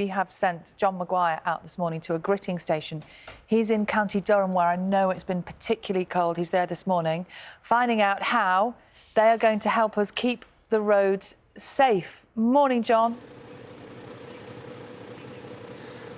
We have sent John Maguire out this morning to a gritting station. He's in County Durham, where I know it's been particularly cold. He's there this morning, finding out how they are going to help us keep the roads safe. Morning, John.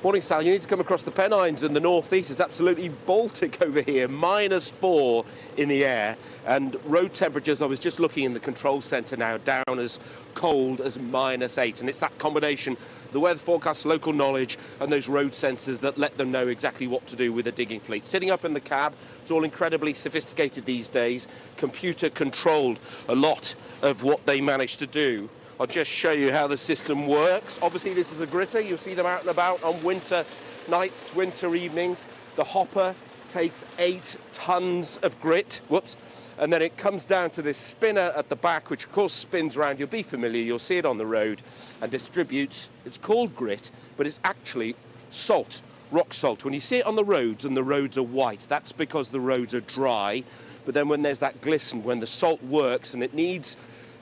Morning, Sal. You need to come across the Pennines, and the northeast is absolutely Baltic over here. -4 in the air, and road temperatures, I was just looking in the control centre now, down as cold as -8. And it's that combination, the weather forecast, local knowledge, and those road sensors that let them know exactly what to do with the digging fleet. Sitting up in the cab, it's all incredibly sophisticated these days, computer controlled, a lot of what they manage to do. I'll just show you how the system works. Obviously, this is a gritter. You'll see them out and about on winter nights, winter evenings. The hopper takes 8 tons of grit. Whoops. And then it comes down to this spinner at the back, which, of course, spins around. You'll be familiar. You'll see it on the road, and distributes. It's called grit, but it's actually salt, rock salt. When you see it on the roads and the roads are white, that's because the roads are dry. But then when there's that glisten, when the salt works and it needs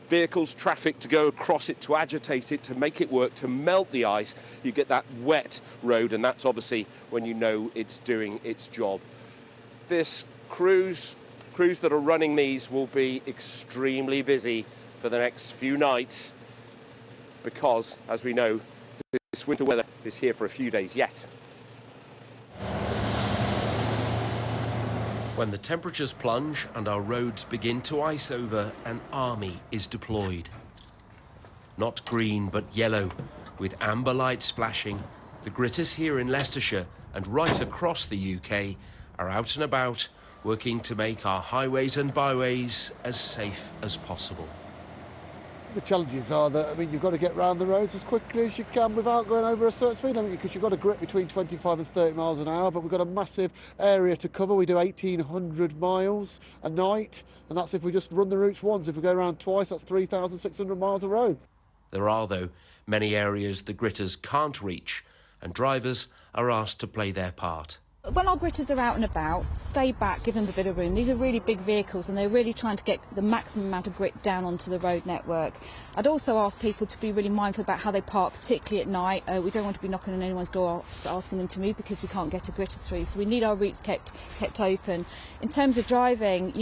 vehicles, traffic to go across it, to agitate it, to make it work, to melt the ice, you get that wet road, and that's obviously when you know it's doing its job. This crews that are running these will be extremely busy for the next few nights because, as we know, this winter weather is here for a few days yet. When the temperatures plunge and our roads begin to ice over, an army is deployed. Not green, but yellow, with amber lights flashing, the gritters here in Leicestershire and right across the UK are out and about, working to make our highways and byways as safe as possible. The challenges are that, you've got to get round the roads as quickly as you can without going over a certain speed limit, because you've got a grit between 25 and 30 miles an hour, but we've got a massive area to cover. We do 1,800 miles a night, and that's if we just run the routes once. If we go around twice, that's 3,600 miles of road. There are, though, many areas the gritters can't reach, and drivers are asked to play their part. When our gritters are out and about, stay back, give them a bit of room. These are really big vehicles and they're really trying to get the maximum amount of grit down onto the road network. I'd also ask people to be really mindful about how they park, particularly at night. We don't want to be knocking on anyone's door asking them to move because we can't get a gritter through. So we need our routes kept open. In terms of driving,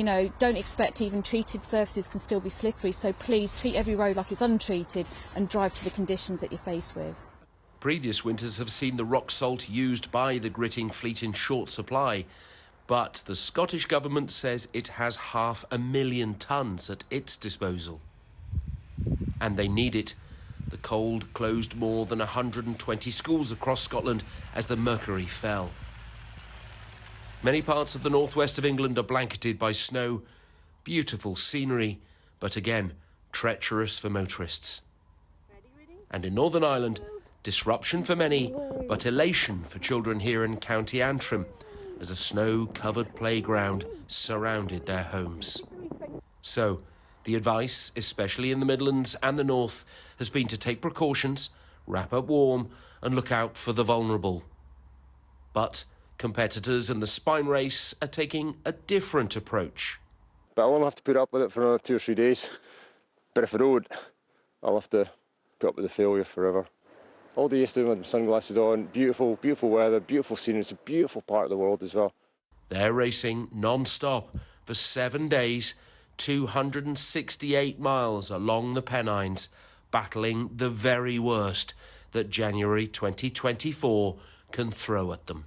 don't expect even treated surfaces can still be slippery. So please treat every road like it's untreated and drive to the conditions that you're faced with. Previous winters have seen the rock salt used by the gritting fleet in short supply, but the Scottish Government says it has 500,000 tonnes at its disposal. And they need it. The cold closed more than 120 schools across Scotland as the mercury fell. Many parts of the northwest of England are blanketed by snow. Beautiful scenery, but again, treacherous for motorists. And in Northern Ireland, disruption for many, but elation for children here in County Antrim, as a snow-covered playground surrounded their homes. So, the advice, especially in the Midlands and the North, has been to take precautions, wrap up warm, and look out for the vulnerable. But competitors in the spine race are taking a different approach. But I won't have to put up with it for another 2 or 3 days. But if I don't, I'll have to put up with the failure forever. All day yesterday with my sunglasses on, beautiful, beautiful weather, beautiful scenery. It's a beautiful part of the world as well. They're racing non-stop for 7 days, 268 miles along the Pennines, battling the very worst that January 2024 can throw at them.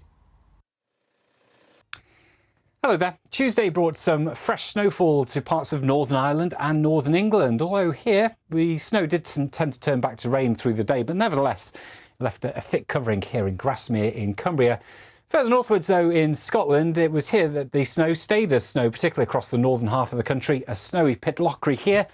Hello there. Tuesday brought some fresh snowfall to parts of Northern Ireland and Northern England, although here the snow did tend to turn back to rain through the day, but nevertheless left a thick covering here in Grasmere in Cumbria. Further northwards, though, in Scotland, it was here that the snow stayed as snow, particularly across the northern half of the country. A snowy Pitlochry here.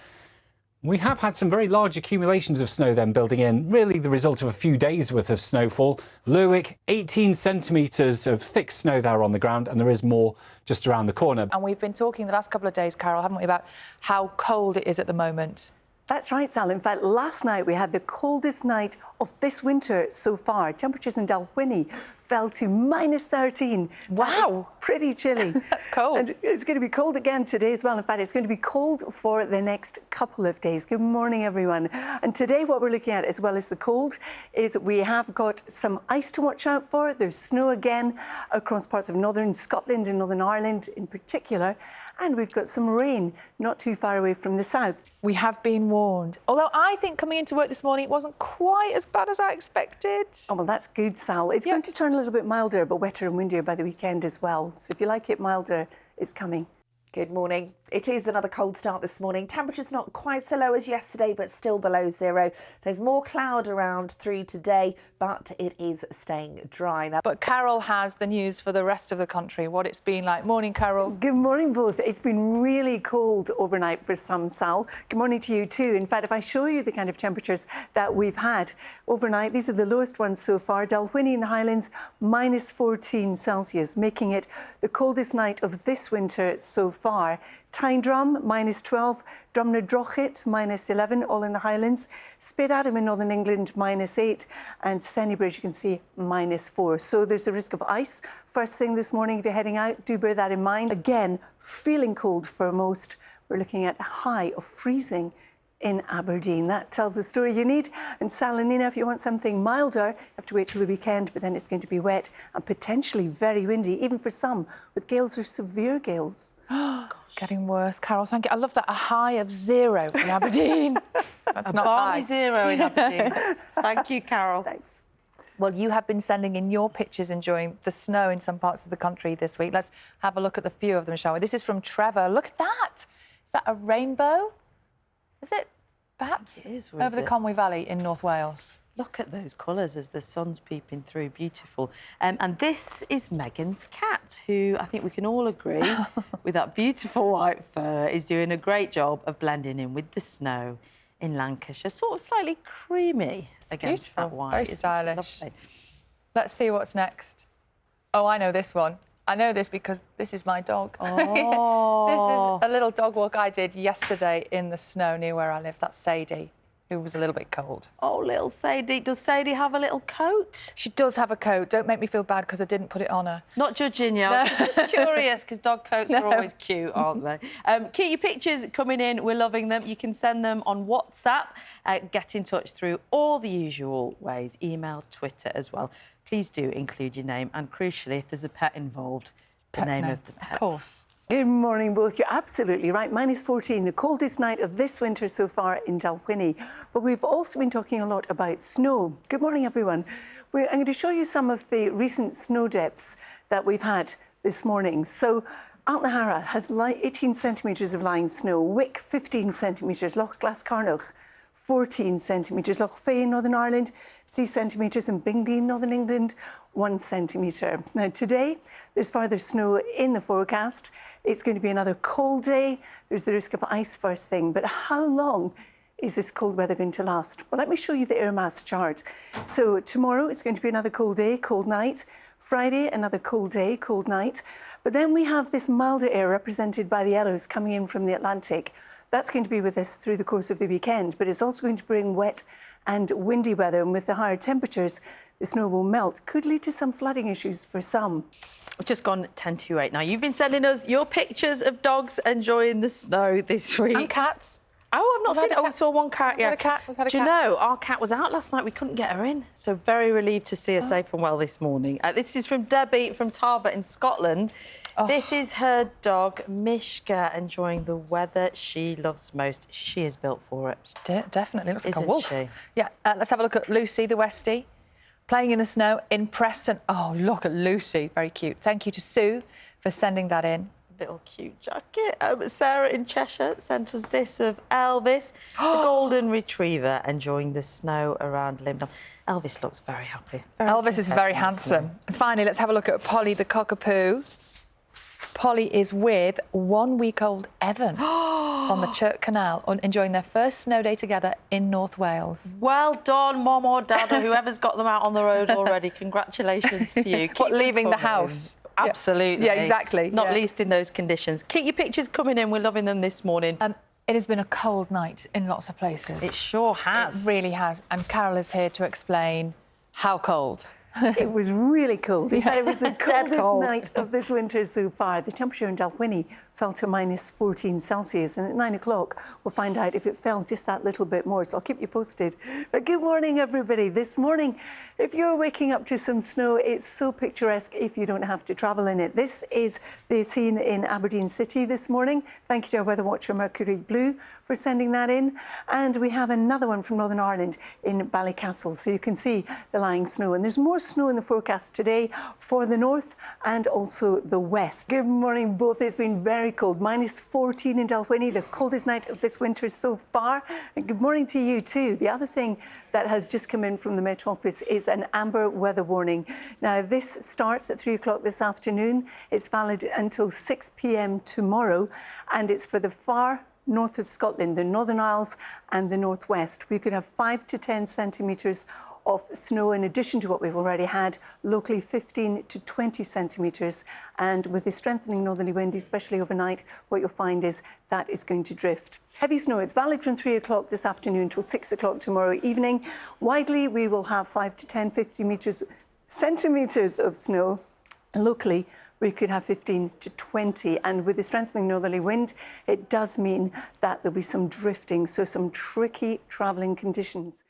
We have had some very large accumulations of snow then building in, really the result of a few days' worth of snowfall. Lerwick, 18 centimetres of thick snow there on the ground, and there is more just around the corner. And we've been talking the last couple of days, Carol, haven't we, about how cold it is at the moment. That's right, Sal. In fact, last night we had the coldest night of this winter so far. Temperatures in Dalwhinnie fell to -13. Wow. That is pretty chilly. That's cold. And it's going to be cold again today as well. In fact, it's going to be cold for the next couple of days. Good morning, everyone. And today what we're looking at, as well as the cold, is we have got some ice to watch out for. There's snow again across parts of northern Scotland and Northern Ireland in particular. And we've got some rain not too far away from the south. We have been warned. Although I think coming into work this morning, it wasn't quite as bad as I expected. Oh, well, that's good, Sal. It's going to turn a little bit milder, but wetter and windier by the weekend as well. So if you like it milder, it's coming. Good morning. It is another cold start this morning. Temperatures not quite so low as yesterday, but still below zero. There's more cloud around through today, but it is staying dry. Now, But Carol has the news for the rest of the country, what it's been like. Morning, Carol. Good morning, both. It's been really cold overnight for some, Sal. Good morning to you too. In fact, if I show you the kind of temperatures that we've had overnight, these are the lowest ones so far. Dalwhinnie in the Highlands, -14 Celsius, making it the coldest night of this winter so far. Tyndrum, -12, Drumnadrochit, -11, all in the Highlands. Speydadam in Northern England, -8, and Sennybridge, you can see, -4. So there's a risk of ice first thing this morning if you're heading out. Do bear that in mind. Again, feeling cold for most. We're looking at a high of freezing in Aberdeen. That tells the story you need. And Sal and Nina, if you want something milder, you have to wait till the weekend, but then it's going to be wet and potentially very windy, even for some, with gales or severe gales. It's getting worse. Carol, thank you. I love that. A high of 0 in Aberdeen. That's not high. 0 in Aberdeen. Thank you, Carol. Thanks. Well, you have been sending in your pictures enjoying the snow in some parts of the country this week. Let's have a look at the few of them, shall we? This is from Trevor. Look at that. Is that a rainbow? Is it, perhaps, it is, over the Conwy Valley in North Wales? Look at those colours as the sun's peeping through. Beautiful. And this is Megan's cat, who I think we can all agree, with that beautiful white fur, is doing a great job of blending in with the snow in Lancashire. Sort of slightly creamy against Beautiful. that white. Very Isn't it stylish. lovely? Let's see what's next. Oh, I know this one. I know this because this is my dog. Oh. This is a little dog walk I did yesterday in the snow near where I live. That's Sadie, who was a little bit cold. Oh, little Sadie. Does Sadie have a little coat? She does have a coat. Don't make me feel bad because I didn't put it on her. Not judging you. I'm just curious because dog coats are always cute, aren't they? Keep your pictures coming in. We're loving them. You can send them on WhatsApp. Get in touch through all the usual ways. Email, Twitter as well. Please do include your name and, crucially, if there's a pet involved, the name of the pet. Of course. Good morning, both. You're absolutely right. -14, the coldest night of this winter so far in Dalwhinnie. But we've also been talking a lot about snow. Good morning, everyone. I'm going to show you some of the recent snow depths that we've had this morning. So Altnahara has 18 centimetres of lying snow, Wick 15 centimetres, Loch Glascarnoch 14 centimetres, Loch Fay in Northern Ireland 3 centimetres, and Bingley in Northern England 1 centimetre. Now today there's further snow in the forecast. It's going to be another cold day. There's the risk of ice first thing, but how long is this cold weather going to last? Well, let me show you the air mass chart. So tomorrow it's going to be another cold day, cold night. Friday, another cold day, cold night. But then we have this milder air represented by the yellows coming in from the Atlantic. That's going to be with us through the course of the weekend, but it's also going to bring wet and windy weather, and with the higher temperatures, the snow will melt. Could lead to some flooding issues for some. Just gone 10 to 8. Now, you've been sending us your pictures of dogs enjoying the snow this week. And cats. Oh, I've not seen it. Oh, I saw one cat, We've had a cat. We've had a Do you cat. know, our cat was out last night. We couldn't get her in. So very relieved to see her safe and well this morning. This is from Debbie from Tarbert in Scotland. This is her dog, Mishka, enjoying the weather she loves most. She is built for it. Definitely. Looks like a Isn't wolf. she? Yeah, let's have a look at Lucy, the Westie, playing in the snow in Preston. Oh, look at Lucy. Very cute. Thank you to Sue for sending that in. Little cute jacket. Sarah in Cheshire sent us this of Elvis, the golden retriever, enjoying the snow around Limdom. Elvis looks very happy. Elvis is very handsome. And finally, let's have a look at Polly, the cockapoo. Polly is with 1-week-old Evan on the Chirk Canal, enjoying their first snow day together in North Wales. Well done, Mom or Dad, or whoever's got them out on the road already. Congratulations to you. What, leaving the house? Absolutely. Yeah, exactly. Not least in those conditions. Keep your pictures coming in. We're loving them this morning. It has been a cold night in lots of places. It sure has. It really has. And Carol is here to explain how cold. It was really cold. In fact, it was the coldest cold. night of this winter so far. The temperature in Dalwhinnie fell to -14 Celsius, and at 9 o'clock we'll find out if it fell just that little bit more, so I'll keep you posted. But good morning, everybody. This morning, if you're waking up to some snow, it's so picturesque if you don't have to travel in it. This is the scene in Aberdeen City this morning. Thank you to our weather watcher, Mercury Blue, for sending that in. And we have another one from Northern Ireland in Ballycastle, so you can see the lying snow. And there's more snow in the forecast today for the north and also the west. Good morning, both. It's been very cold. -14 in Dalwhinnie, the coldest night of this winter so far. And good morning to you too. The other thing that has just come in from the Met Office is an amber weather warning. Now, this starts at 3 o'clock this afternoon. It's valid until 6 p.m. tomorrow, and it's for the far north of Scotland, the Northern Isles and the northwest. We could have 5 to 10 centimetres of snow in addition to what we've already had, locally 15 to 20 centimetres. And with the strengthening northerly wind, especially overnight, what you'll find is that is going to drift. Heavy snow, it's valid from 3 o'clock this afternoon till 6 o'clock tomorrow evening. Widely, we will have 5 to 10, 50 centimetres of snow. Locally, we could have 15 to 20. And with the strengthening northerly wind, it does mean that there'll be some drifting, so some tricky travelling conditions.